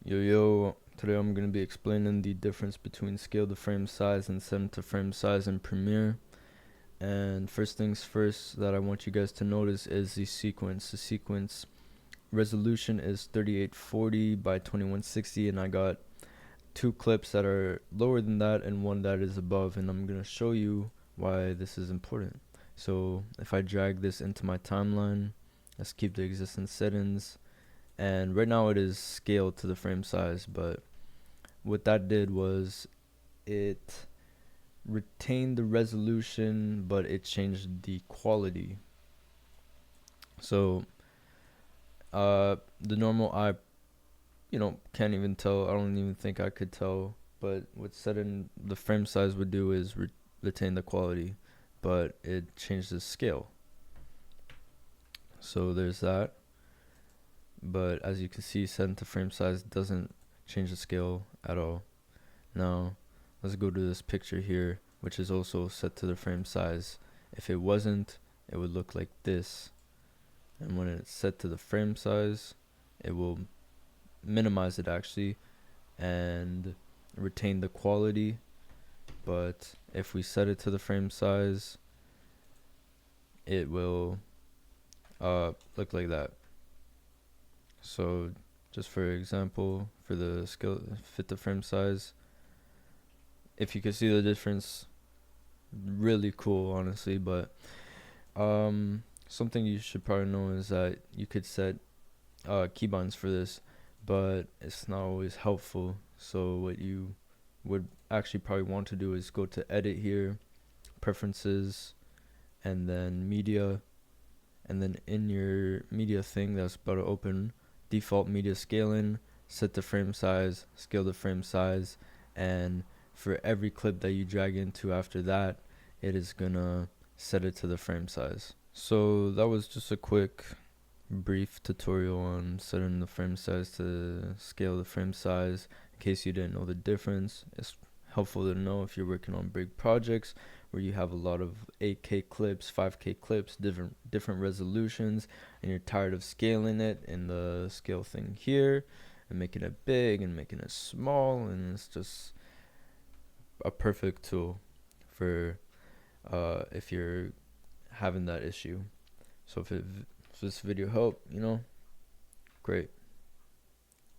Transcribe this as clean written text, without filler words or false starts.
Today I'm going to be explaining the difference between scale to frame size and set to frame size in Premiere. And first things first that I want you guys to notice is the sequence. The sequence resolution is 3840 by 2160, and I got two clips that are lower than that and one that is above, and I'm going to show you why this is important. So if I drag this into my timeline, let's keep the existing settings. And right now it is scaled to the frame size, but what that did was it retained the resolution, but it changed the quality. So the normal eye, can't even tell. I don't even think I could tell. But what setting the frame size would do is retain the quality, but it changed the scale. So there's that. But as you can see, setting to frame size doesn't change the scale at all. Now let's go to this picture here, which is also set to the frame size. If it wasn't, it would look like this. And when it's set to the frame size, it will minimize it actually and retain the quality. But if we set it to the frame size, it will look like that. So just for example, for the scale fit the frame size, if you can see the difference, really cool honestly. But something you should probably know is that you could set keybinds for this, but it's not always helpful. So what you would actually probably want to do is go to edit here, preferences, and then media, and then in your media thing that's about to open, default media scaling, set the frame size, scale the frame size, and for every clip that you drag into after that, it is gonna set it to the frame size. So that was just a quick brief tutorial on setting the frame size to scale the frame size. In case you didn't know the difference, it's helpful to know if you're working on big projects where you have a lot of 8K clips, 5K clips, different resolutions, and you're tired of scaling it in the scale thing here and making it big and making it small, and it's just a perfect tool for if you're having that issue. So if this video helped, great.